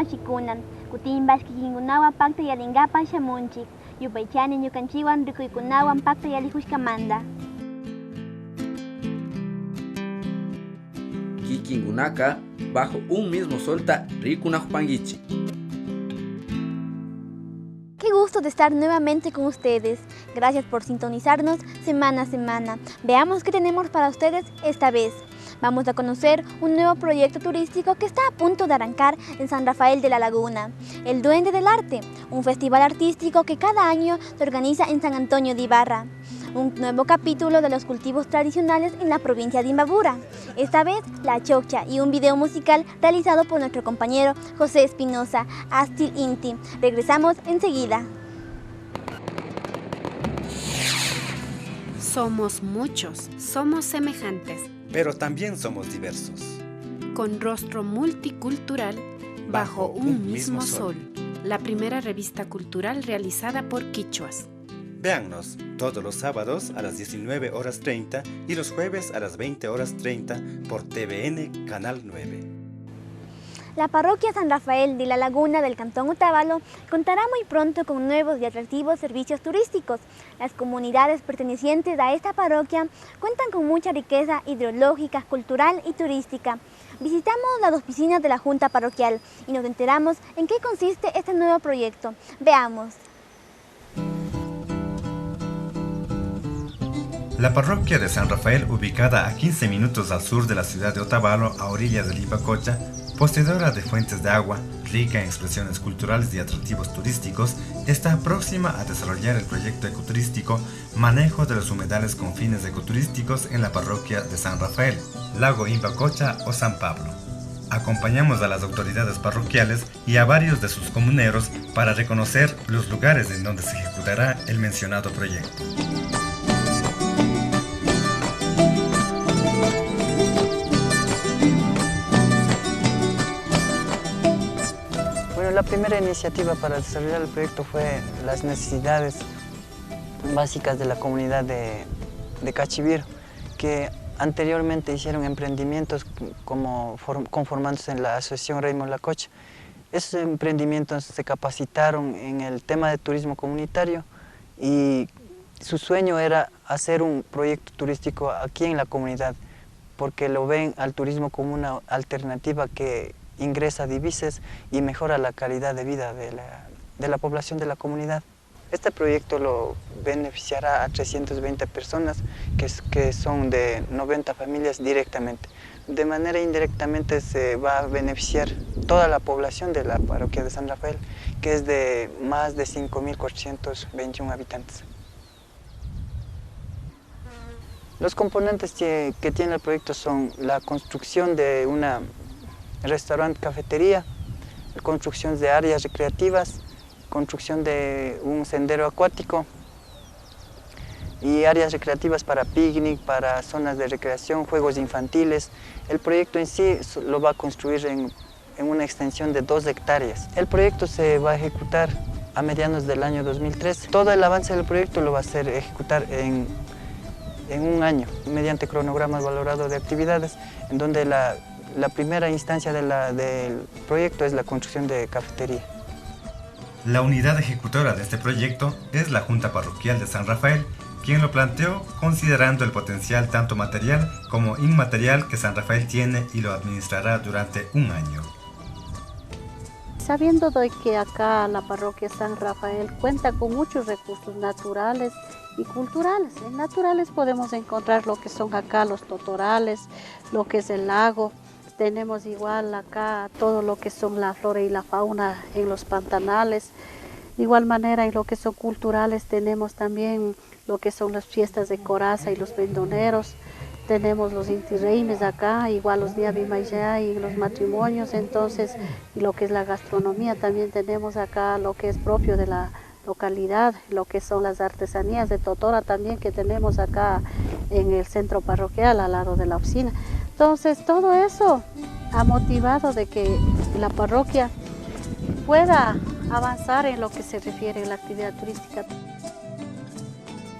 mashikunan, kutimbas kikinkunawan pakta yalinkapan shamunchik, yupaychani ñukanchiwan rikuykunawan pakta yalijushkamanta. Kikinkunaka bajo un mismo solta rikunajpanguichi. Qué gusto de estar nuevamente con ustedes. Gracias por sintonizarnos semana a semana. Veamos qué tenemos para ustedes esta vez. Vamos a conocer un nuevo proyecto turístico que está a punto de arrancar en San Rafael de la Laguna, el Duende del Arte, un festival artístico que cada año se organiza en San Antonio de Ibarra. Un nuevo capítulo de los cultivos tradicionales en la provincia de Imbabura. Esta vez la choccha y un video musical realizado por nuestro compañero José Espinosa, Astil Inti. Regresamos enseguida. Somos muchos, somos semejantes, pero también somos diversos. con rostro multicultural, bajo un mismo sol. La primera revista cultural realizada por quichuas. Véannos todos los sábados a las 19:30 y los jueves a las 20:30 por TVN Canal 9. La parroquia San Rafael de la Laguna del Cantón Otavalo contará muy pronto con nuevos y atractivos servicios turísticos. Las comunidades pertenecientes a esta parroquia cuentan con mucha riqueza hidrológica, cultural y turística. Visitamos las dos piscinas de la Junta Parroquial y nos enteramos en qué consiste este nuevo proyecto. Veamos. La parroquia de San Rafael, ubicada a 15 minutos al sur de la ciudad de Otavalo, a orillas del Ibacocha, poseedora de fuentes de agua, rica en expresiones culturales y atractivos turísticos, está próxima a desarrollar el proyecto ecoturístico Manejo de los humedales con fines ecoturísticos en la parroquia de San Rafael, Lago Ibacocha o San Pablo. Acompañamos a las autoridades parroquiales y a varios de sus comuneros para reconocer los lugares en donde se ejecutará el mencionado proyecto. La primera iniciativa para desarrollar el proyecto fue las necesidades básicas de la comunidad de Cachiviro, que anteriormente hicieron emprendimientos conformándose en la Asociación Raymond Lacocha. Esos emprendimientos se capacitaron en el tema de turismo comunitario y su sueño era hacer un proyecto turístico aquí en la comunidad, porque lo ven al turismo como una alternativa que ingresa divisas y mejora la calidad de vida de la población de la comunidad. Este proyecto lo beneficiará a 320 personas que son de 90 familias directamente. De manera indirectamente se va a beneficiar toda la población de la parroquia de San Rafael, que es de más de 5.421 habitantes. Los componentes que tiene el proyecto son la construcción de una restaurante, cafetería, construcción de áreas recreativas, construcción de un sendero acuático y áreas recreativas para picnic, para zonas de recreación, juegos infantiles. El proyecto en sí lo va a construir en una extensión de 2 hectáreas. El proyecto se va a ejecutar a mediados del año 2013. Todo el avance del proyecto lo va a hacer ejecutar en un año, mediante cronogramas valorados de actividades, en donde la primera instancia del proyecto es la construcción de cafetería. La unidad ejecutora de este proyecto es la Junta Parroquial de San Rafael, quien lo planteó considerando el potencial tanto material como inmaterial que San Rafael tiene y lo administrará durante un año. Sabiendo de que acá la parroquia San Rafael cuenta con muchos recursos naturales y culturales. En naturales podemos encontrar lo que son acá los totorales, lo que es el lago. Tenemos igual acá todo lo que son la flora y la fauna en los pantanales. De igual manera en lo que son culturales tenemos también lo que son las fiestas de coraza y los vendoneros. Tenemos los inti reymes acá, igual los Niabimayá y los matrimonios. Entonces, y lo que es la gastronomía también tenemos acá lo que es propio de la localidad, lo que son las artesanías de Totora también que tenemos acá en el centro parroquial al lado de la oficina. Entonces todo eso ha motivado de que la parroquia pueda avanzar en lo que se refiere a la actividad turística.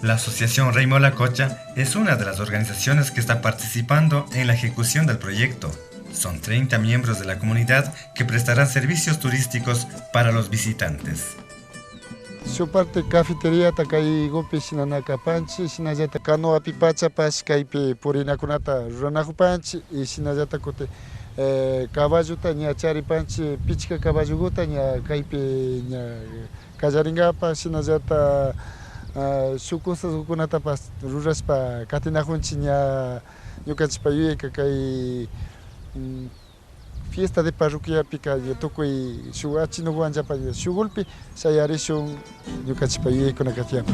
La Asociación Raymond Lacocha es una de las organizaciones que está participando en la ejecución del proyecto. Son 30 miembros de la comunidad que prestarán servicios turísticos para los visitantes. Su parte cafetería takai gopi sinanaka panchi, sinajata canoa pipacha pas kaipi purina kunata ranahu panchi y sinajata kote caballo taña chari panchi pichka caballo guta ña kaipi ña kallaringapa sinajata sukunsa kunata pas ruraspa katinajunchi ña ñukanchikpa yuyayka kay fiesta de parroquia pica tokuy shuk achinuwanllapa shugulpi sayarishun ñukanchikpa yuyaykunaka tiyanpa.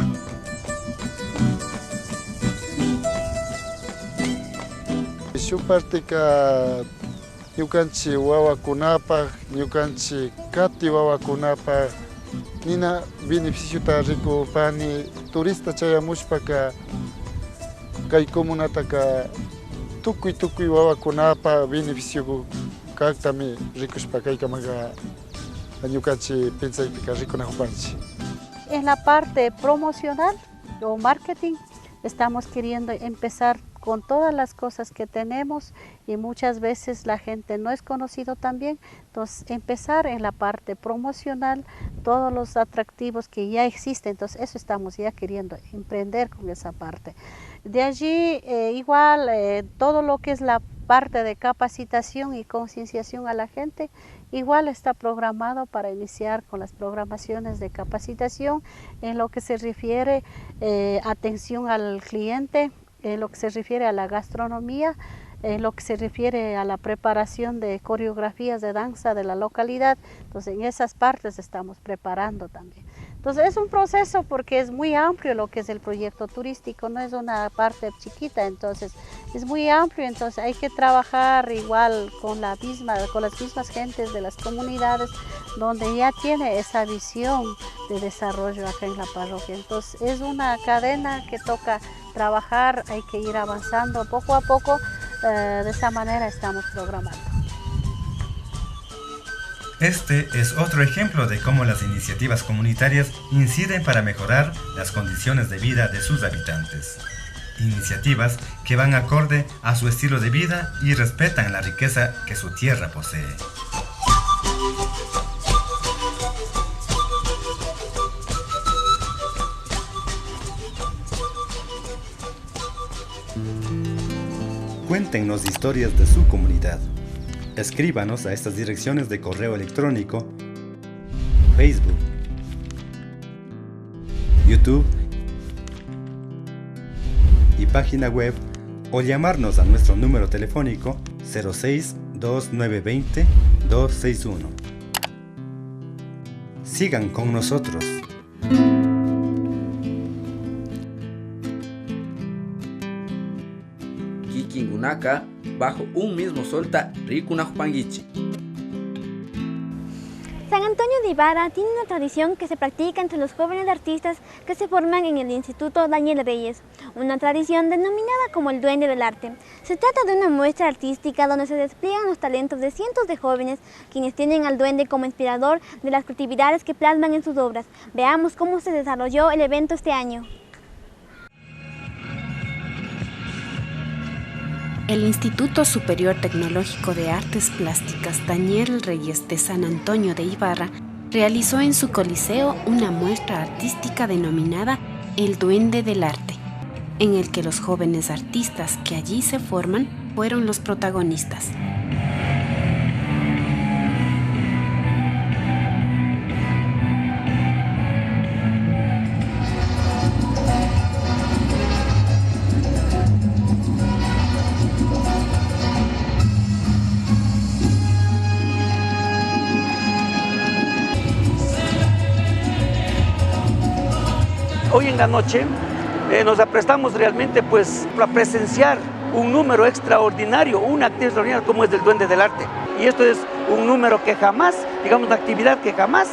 Shuk partika ñukanchik wawakunapaq, ñukanchik kati wawakunapaq nina beneficiota rikupani turista chayamushpaka kay comunataka tukuy wawakunapaq beneficio kaktami rikushpa kaykamanga ñukanchik pensaypika rikunajupanchik. En la parte promocional o marketing estamos queriendo empezar con todas las cosas que tenemos y muchas veces la gente no es conocido también, entonces empezar en la parte promocional, todos los atractivos que ya existen, entonces eso estamos ya queriendo emprender con esa parte. De allí igual todo lo que es la parte de capacitación y concienciación a la gente, igual está programado para iniciar con las programaciones de capacitación en lo que se refiere atención al cliente, en lo que se refiere a la gastronomía, en lo que se refiere a la preparación de coreografías de danza de la localidad. Entonces, en esas partes estamos preparando también. Entonces, es un proceso porque es muy amplio lo que es el proyecto turístico, no es una parte chiquita, entonces es muy amplio, entonces hay que trabajar igual con las mismas gentes de las comunidades donde ya tiene esa visión de desarrollo acá en la parroquia. Entonces, es una cadena que toca trabajar, hay que ir avanzando poco a poco, de esa manera estamos programando. Este es otro ejemplo de cómo las iniciativas comunitarias inciden para mejorar las condiciones de vida de sus habitantes. Iniciativas que van acorde a su estilo de vida y respetan la riqueza que su tierra posee. Cuéntenos historias de su comunidad. Escríbanos a estas direcciones de correo electrónico, Facebook, YouTube y página web o llamarnos a nuestro número telefónico 06 2920 261. Sigan con nosotros. Kikingunaka, bajo un mismo solta Rikunajupanguichi. San Antonio de Ibarra tiene una tradición que se practica entre los jóvenes artistas que se forman en el Instituto Daniel Reyes, una tradición denominada como el Duende del Arte. Se trata de una muestra artística donde se despliegan los talentos de cientos de jóvenes, quienes tienen al duende como inspirador de las creatividades que plasman en sus obras. Veamos cómo se desarrolló el evento este año. El Instituto Superior Tecnológico de Artes Plásticas Daniel Reyes de San Antonio de Ibarra realizó en su coliseo una muestra artística denominada El Duende del Arte, en el que los jóvenes artistas que allí se forman fueron los protagonistas. Hoy en la noche nos aprestamos realmente pues a presenciar un número extraordinario, una actividad extraordinaria como es del Duende del Arte. Y esto es un número que jamás, digamos, una actividad que jamás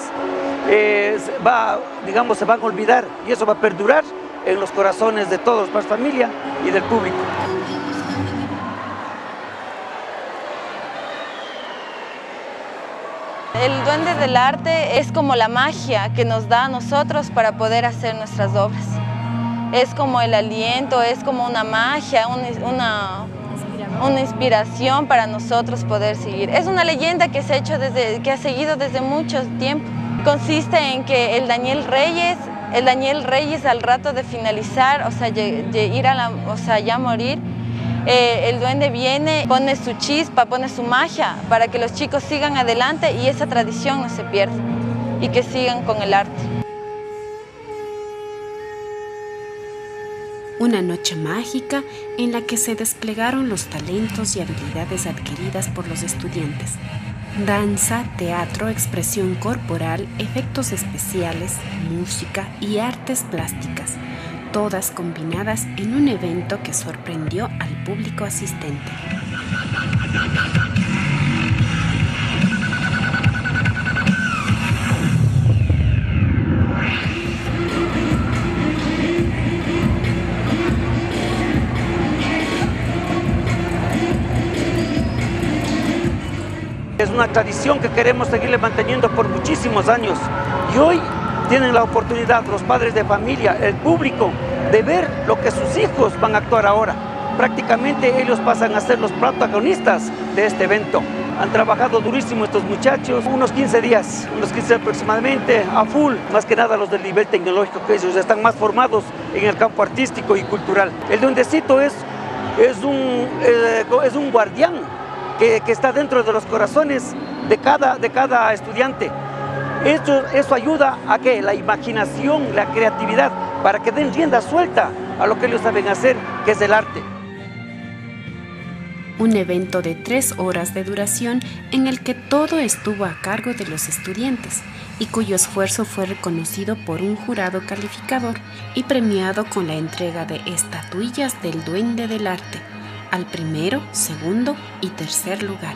se van a olvidar, y eso va a perdurar en los corazones de todos, más familia y del público. El Duende del Arte es como la magia que nos da a nosotros para poder hacer nuestras obras. Es como el aliento, es como una magia, una inspiración para nosotros poder seguir. Es una leyenda que se ha hecho que ha seguido desde mucho tiempo. Consiste en que el Daniel Reyes al rato de finalizar, o sea, ir ya morir, el duende viene, pone su chispa, pone su magia para que los chicos sigan adelante y esa tradición no se pierda y que sigan con el arte. Una noche mágica en la que se desplegaron los talentos y habilidades adquiridas por los estudiantes. Danza, teatro, expresión corporal, efectos especiales, música y artes plásticas, todas combinadas en un evento que sorprendió al público asistente. Es una tradición que queremos seguirle manteniendo por muchísimos años y hoy tienen la oportunidad los padres de familia, el público, de ver lo que sus hijos van a actuar ahora. Prácticamente ellos pasan a ser los protagonistas de este evento. Han trabajado durísimo estos muchachos, unos 15 días aproximadamente, a full, más que nada los del nivel tecnológico, que ellos están más formados en el campo artístico y cultural. El duendecito es un guardián que está dentro de los corazones de cada estudiante. Eso ayuda a que la imaginación, la creatividad, para que den rienda suelta a lo que ellos saben hacer, que es el arte. Un evento de 3 horas de duración en el que todo estuvo a cargo de los estudiantes y cuyo esfuerzo fue reconocido por un jurado calificador y premiado con la entrega de estatuillas del Duende del Arte al primero, segundo y tercer lugar.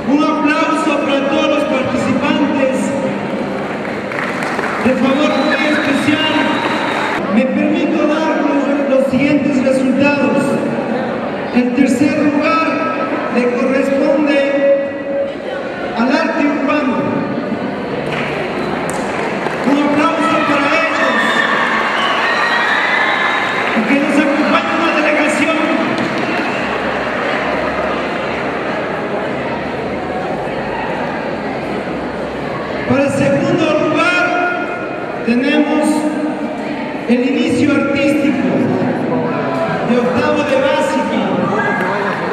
Un aplauso para todos los participantes. De favor muy especial, me permito dar los siguientes resultados. El tercer lugar le corresponde al arte urbano. Un aplauso para ellos. Y que nos acompañe una delegación. Para el segundo lugar tenemos el inicio artístico de octavo de básica,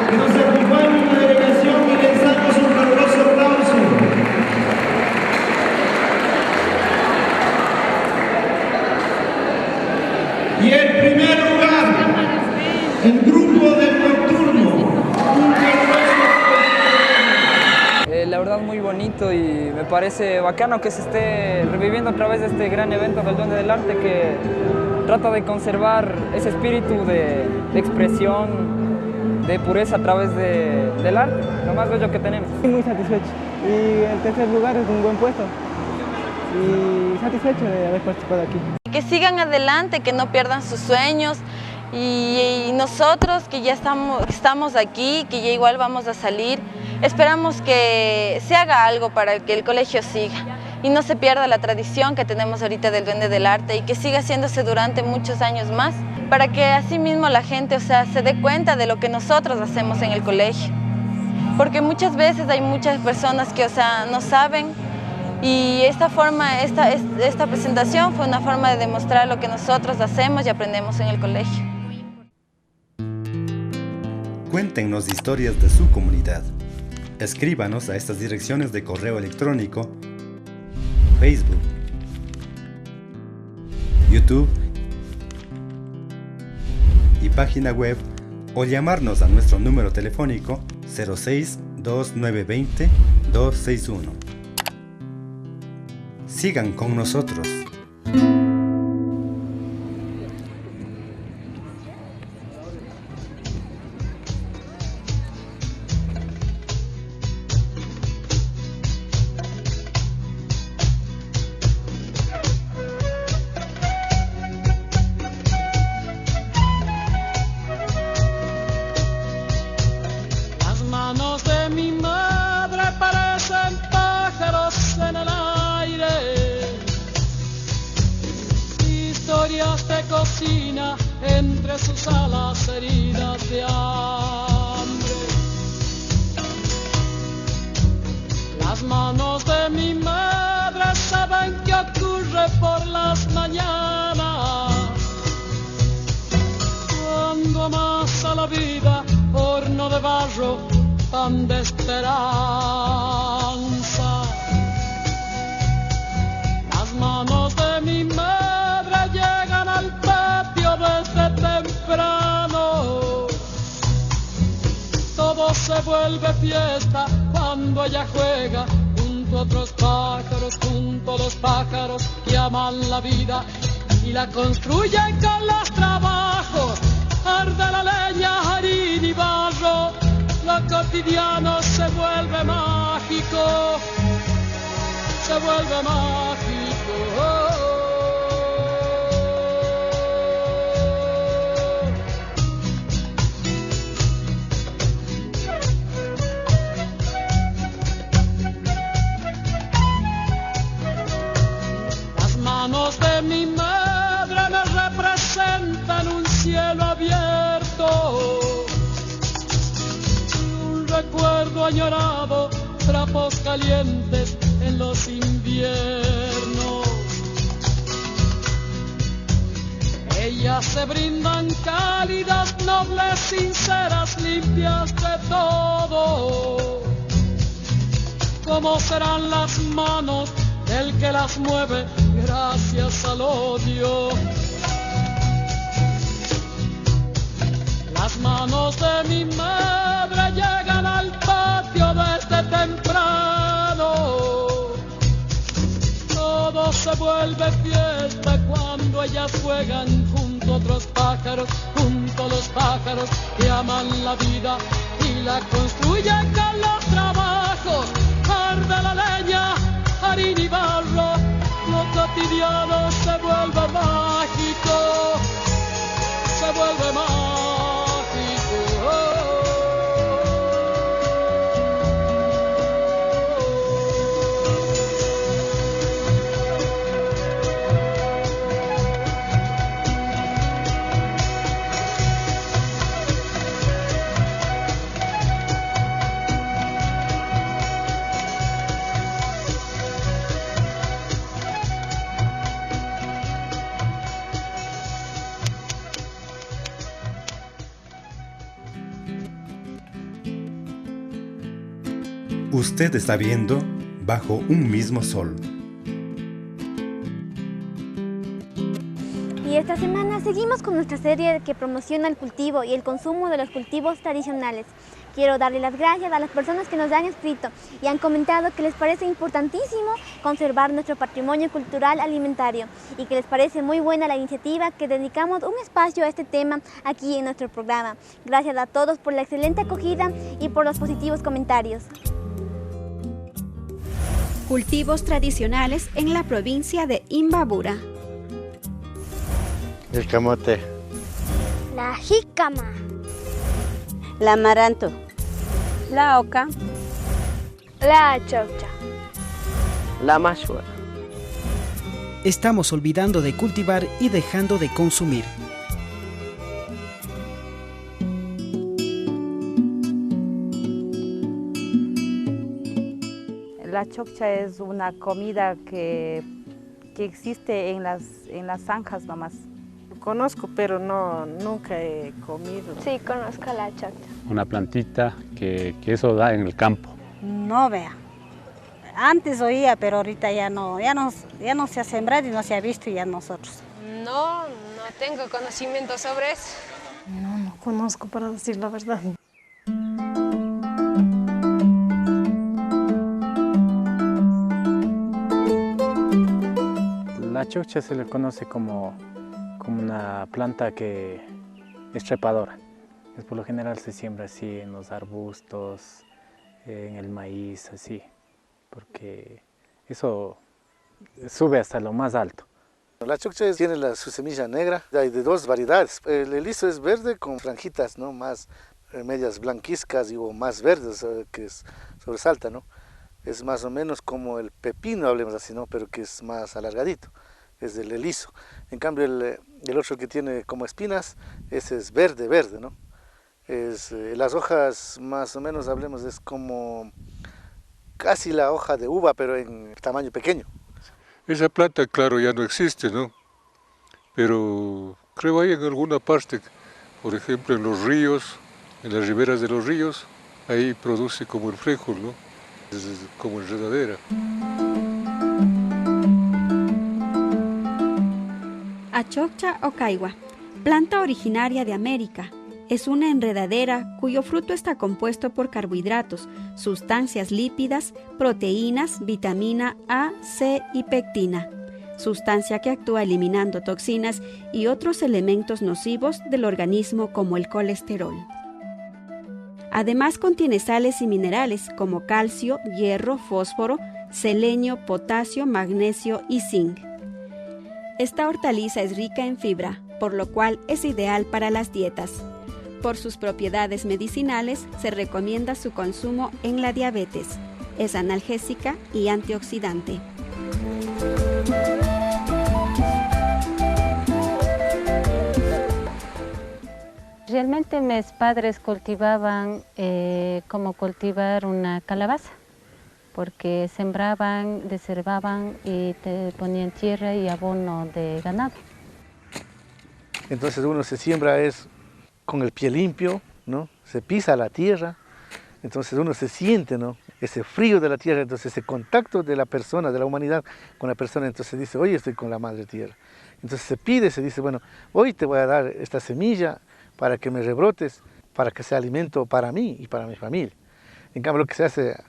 que nos acompaña una delegación y les damos un caluroso aplauso. Y el primer lugar, el grupo del nocturno. La verdad muy bonito y me parece bacano que se esté reviviendo a través de este gran evento del Duende del Arte que trata de conservar ese espíritu de expresión, de pureza a través del arte, lo más bello que tenemos. Estoy muy satisfecho y el tercer lugar es un buen puesto y satisfecho de haber participado aquí. Que sigan adelante, que no pierdan sus sueños y nosotros que ya estamos aquí, que ya igual vamos a salir, esperamos que se haga algo para que el colegio siga y no se pierda la tradición que tenemos ahorita del Duende del Arte y que siga haciéndose durante muchos años más para que así mismo la gente, se dé cuenta de lo que nosotros hacemos en el colegio. Porque muchas veces hay muchas personas que, no saben y esta presentación fue una forma de demostrar lo que nosotros hacemos y aprendemos en el colegio. Cuéntenos historias de su comunidad. Escríbanos a estas direcciones de correo electrónico, Facebook, YouTube y página web o llamarnos a nuestro número telefónico 06 2920 261. Sigan con nosotros. cocina entre sus alas heridas de hambre. Las manos de mi madre saben qué ocurre por las mañanas, cuando amasa la vida horno de barro, pan de esperanza. Las manos de mi madre llegan al patio desde temprano. Todo se vuelve fiesta cuando ella juega junto a otros pájaros, junto a los pájaros que aman la vida y la construyen con los trabajos. Arde la leña, harina y barro, lo cotidiano se vuelve mágico, se vuelve mágico. Las manos de mi madre me representan un cielo abierto, un recuerdo añorado, trapos calientes en los inviernos. Ellas se brindan cálidas, nobles, sinceras, limpias de todo. ¿Cómo serán las manos del que las mueve gracias al odio? Las manos de mi madre llegan al patio desde temprano. Todo se vuelve fiesta cuando ellas juegan junto a otros pájaros, junto a los pájaros que aman la vida y la construyen con los trabajos. Arde la leña, harina y barro, lo cotidiano se vuelve mágico, se vuelve mágico. Usted está viendo Bajo un mismo sol. Y esta semana seguimos con nuestra serie que promociona el cultivo y el consumo de los cultivos tradicionales. Quiero darle las gracias a las personas que nos han escrito y han comentado que les parece importantísimo conservar nuestro patrimonio cultural alimentario y que les parece muy buena la iniciativa que dedicamos un espacio a este tema aquí en nuestro programa. Gracias a todos por la excelente acogida y por los positivos comentarios. Cultivos tradicionales en la provincia de Imbabura. El camote. La jícama. La amaranto. La oca. La chaucha. La mashua. Estamos olvidando de cultivar y dejando de consumir. La choccha es una comida que existe en las zanjas nomás. Conozco, pero nunca he comido. Sí, conozco la choccha. Una plantita que eso da en el campo. No, vea. Antes oía, pero ahorita ya no se ha sembrado y no se ha visto ya nosotros. No tengo conocimiento sobre eso. No conozco, para decir la verdad. La choccha se le conoce como una planta que es trepadora. Por lo general se siembra así en los arbustos, en el maíz, así, porque eso sube hasta lo más alto. La choccha tiene su semilla negra, hay de dos variedades. El liso es verde con franjitas, ¿no? Más medias blanquizcas o más verdes, que sobresalta, ¿no? Es más o menos como el pepino, hablemos así, ¿no? Pero que es más alargadito. es el liso. En cambio el otro que tiene como espinas, ese es verde, ¿no? Las hojas más o menos, hablemos, es como casi la hoja de uva, pero en tamaño pequeño. Esa planta, claro, ya no existe, ¿no? Pero creo hay en alguna parte, por ejemplo en los ríos, en las riberas de los ríos, ahí produce como el frijol, ¿no? Es como enredadera. Achoccha o caigua, planta originaria de América. Es una enredadera cuyo fruto está compuesto por carbohidratos, sustancias lípidas, proteínas, vitamina A, C y pectina, sustancia que actúa eliminando toxinas y otros elementos nocivos del organismo como el colesterol. Además contiene sales y minerales como calcio, hierro, fósforo, selenio, potasio, magnesio y zinc. Esta hortaliza es rica en fibra, por lo cual es ideal para las dietas. Por sus propiedades medicinales, se recomienda su consumo en la diabetes. Es analgésica y antioxidante. Realmente mis padres cultivaban como cultivar una calabaza, porque sembraban, desherbaban y te ponían tierra y abono de ganado. Entonces uno se siembra con el pie limpio, ¿no? Se pisa la tierra, entonces uno se siente, ¿no? Ese frío de la tierra, entonces ese contacto de la persona, de la humanidad con la persona, entonces dice, hoy estoy con la madre tierra. Entonces se pide, se dice, bueno, hoy te voy a dar esta semilla para que me rebrotes, para que sea alimento para mí y para mi familia. En cambio lo que se hace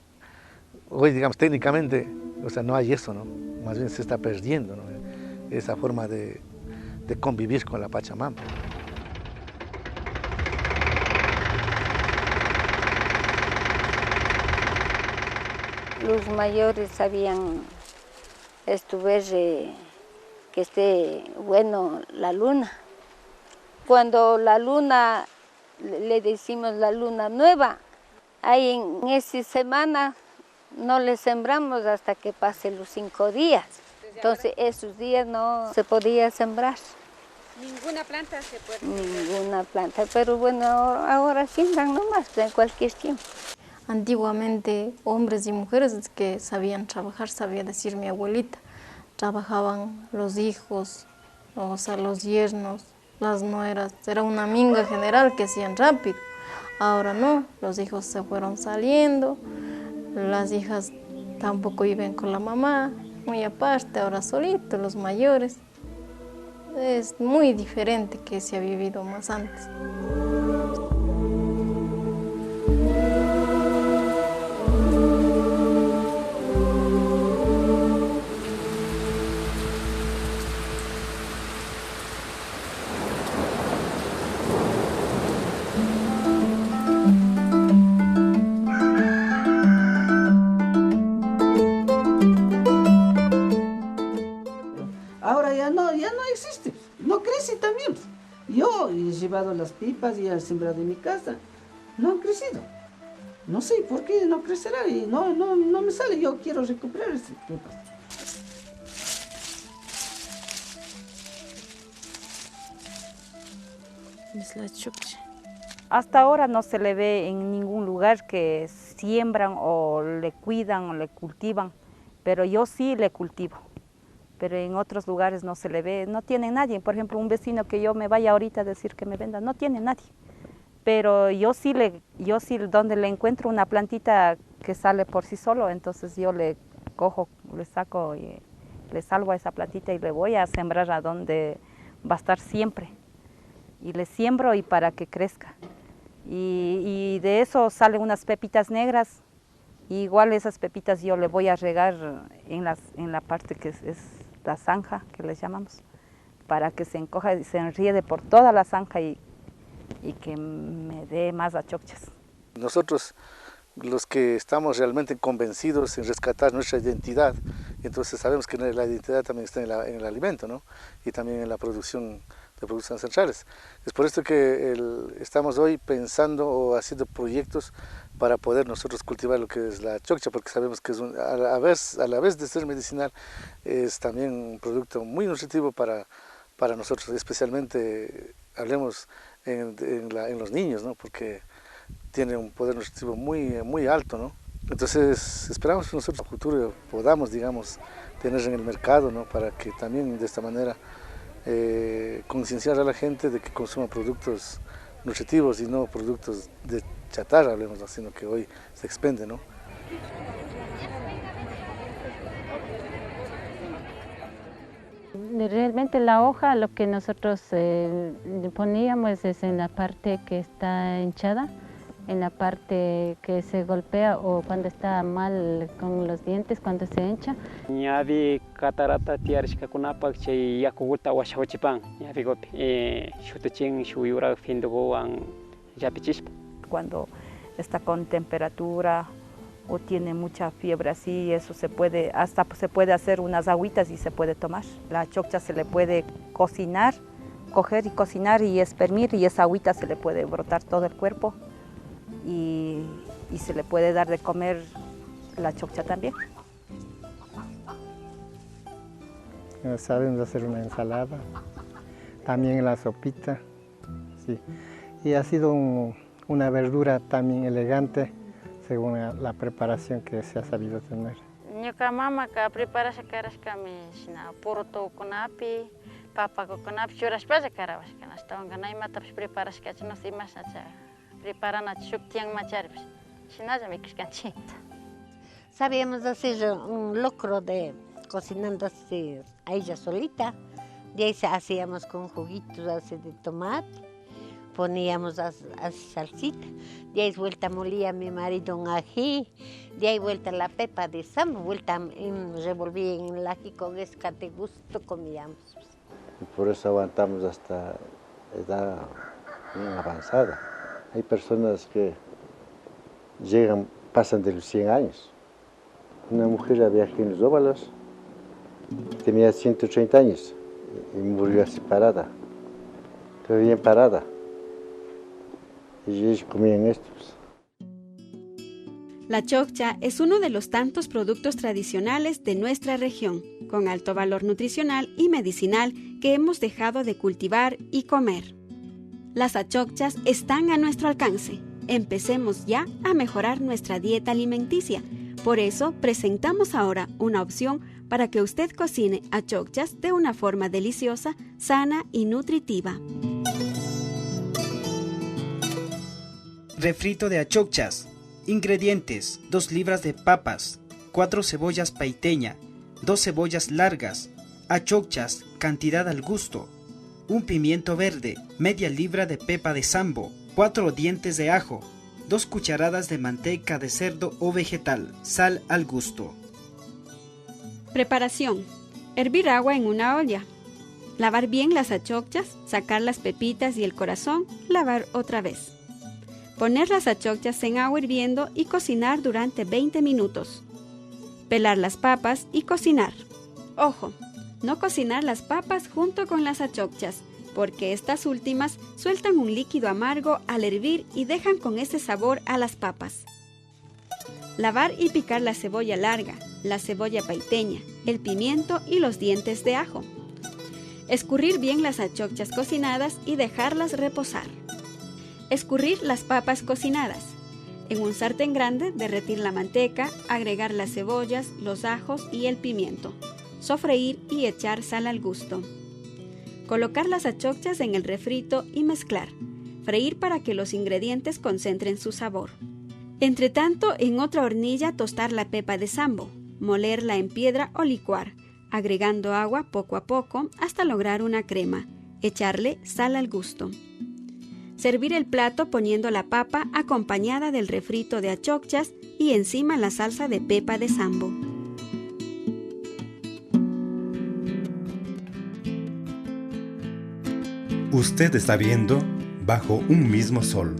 hoy, digamos, técnicamente, o sea, no hay eso, ¿no? Más bien se está perdiendo, ¿no? Esa forma de convivir con la Pachamama. Los mayores sabían ver que esté bueno la luna. Cuando la luna, le decimos la luna nueva, ahí en esa semana no le sembramos hasta que pasen los 5 días. Entonces esos días no se podía sembrar. ¿Ninguna planta se puede sembrar? Ninguna planta, pero bueno, ahora siembran nomás en cualquier tiempo. Antiguamente hombres y mujeres que sabían trabajar, sabía decir mi abuelita, trabajaban los hijos, o sea, los yernos, las nueras, era una minga general que hacían rápido. Ahora no, los hijos se fueron saliendo, las hijas tampoco viven con la mamá, muy aparte, ahora solitos, los mayores. Es muy diferente que se ha vivido más antes. Yo he llevado las pipas y he sembrado en mi casa, no han crecido. No sé por qué no crecerá y no me sale, yo quiero recuperar esas pipas. Es la Achoccha. Hasta ahora no se le ve en ningún lugar que siembran o le cuidan o le cultivan, pero yo sí le cultivo. Pero en otros lugares no se le ve, no tiene nadie. Por ejemplo, un vecino que yo me vaya ahorita a decir que me venda, no tiene nadie. Pero yo sí donde le encuentro una plantita que sale por sí solo, entonces yo le cojo, le saco y le salvo a esa plantita y le voy a sembrar a donde va a estar siempre. Y le siembro y para que crezca. Y de eso salen unas pepitas negras. Y igual esas pepitas yo le voy a regar en la parte que es la zanja, que les llamamos, para que se encoja y se enriede por toda la zanja y que me dé más achocchas. Nosotros, los que estamos realmente convencidos en rescatar nuestra identidad, entonces sabemos que la identidad también está en el alimento, ¿no? Y también en la producción de productos ancestrales. Es por esto que estamos hoy pensando o haciendo proyectos para poder nosotros cultivar lo que es la choccha, porque sabemos que es a la vez de ser medicinal, es también un producto muy nutritivo para nosotros, especialmente hablemos en los niños, ¿no? Porque tiene un poder nutritivo muy alto, ¿no? Entonces esperamos que nosotros en el futuro podamos, digamos, tener en el mercado, ¿no? Para que también de esta manera concienciar a la gente de que consuma productos nutritivos y no productos de chatarra, hablemos, sino que hoy se expende, ¿no? Realmente la hoja, lo que nosotros poníamos es en la parte que está hinchada, en la parte que se golpea o cuando está mal con los dientes, cuando se hincha. Ñavi catarata tiarishka kunapak chay yakuguta washawachipan ñavi gopi shutachin shuyura findugowan yapichispa. Cuando está con temperatura o tiene mucha fiebre así, eso se puede hacer unas agüitas y se puede tomar. La choccha se le puede cocinar, coger y cocinar y exprimir, y esa agüita se le puede brotar todo el cuerpo y se le puede dar de comer la choccha también. Sabemos hacer una ensalada, también la sopita, sí. Y ha sido una verdura también elegante según la preparación que se ha sabido tener. Ñuka mama ka prepara sakarashkami shina poroto kunapi, papa kunapi churashpalla karawashkana. Hasta imatapis preparashkachnos imasnacha preparana shuktian macharpis. Shinalla mikushkanchita. Sabíamos hacer un locro de cocinando así a ella solita. De ahí hacíamos con juguitos así de tomate. Poníamos a salsita, de ahí vuelta molía mi marido un ají, de ahí vuelta la pepa de sambo, vuelta revolvía en el ají con escate gusto comíamos. Y por eso aguantamos hasta edad bien avanzada. Hay personas que pasan de los 100 años. Una mujer había aquí en los Óvalos, tenía 130 años y murió así parada, pero bien parada. Y ellos comían estos. La choccha es uno de los tantos productos tradicionales de nuestra región, con alto valor nutricional y medicinal que hemos dejado de cultivar y comer. Las achocchas están a nuestro alcance. Empecemos ya a mejorar nuestra dieta alimenticia. Por eso presentamos ahora una opción para que usted cocine achocchas de una forma deliciosa, sana y nutritiva. Refrito de achocchas. Ingredientes: 2 libras de papas, 4 cebollas paiteña, 2 cebollas largas, achocchas, cantidad al gusto, un pimiento verde, media libra de pepa de sambo, 4 dientes de ajo, 2 cucharadas de manteca de cerdo o vegetal, sal al gusto. Preparación: hervir agua en una olla, lavar bien las achocchas, sacar las pepitas y el corazón, lavar otra vez. Poner las achocchas en agua hirviendo y cocinar durante 20 minutos. Pelar las papas y cocinar. Ojo, no cocinar las papas junto con las achocchas, porque estas últimas sueltan un líquido amargo al hervir y dejan con ese sabor a las papas. Lavar y picar la cebolla larga, la cebolla paiteña, el pimiento y los dientes de ajo. Escurrir bien las achocchas cocinadas y dejarlas reposar. Escurrir las papas cocinadas. En un sartén grande, derretir la manteca, agregar las cebollas, los ajos y el pimiento. Sofreír y echar sal al gusto. Colocar las achocchas en el refrito y mezclar. Freír para que los ingredientes concentren su sabor. Entre tanto, en otra hornilla tostar la pepa de sambo, molerla en piedra o licuar, agregando agua poco a poco hasta lograr una crema. Echarle sal al gusto. Servir el plato poniendo la papa acompañada del refrito de achocchas y encima la salsa de pepa de sambo. Usted está viendo Bajo un mismo sol.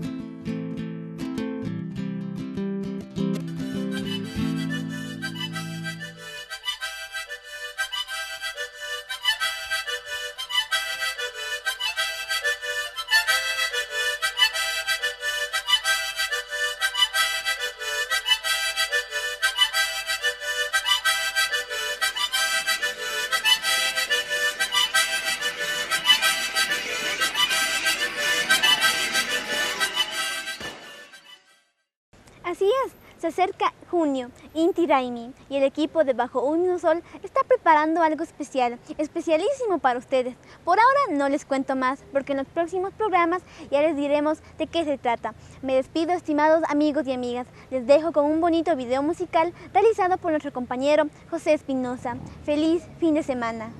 Se acerca junio, Inti Raymi y el equipo de Bajo un Mismo Sol está preparando algo especial, especialísimo para ustedes. Por ahora no les cuento más, porque en los próximos programas ya les diremos de qué se trata. Me despido, estimados amigos y amigas. Les dejo con un bonito video musical realizado por nuestro compañero José Espinosa. Feliz fin de semana.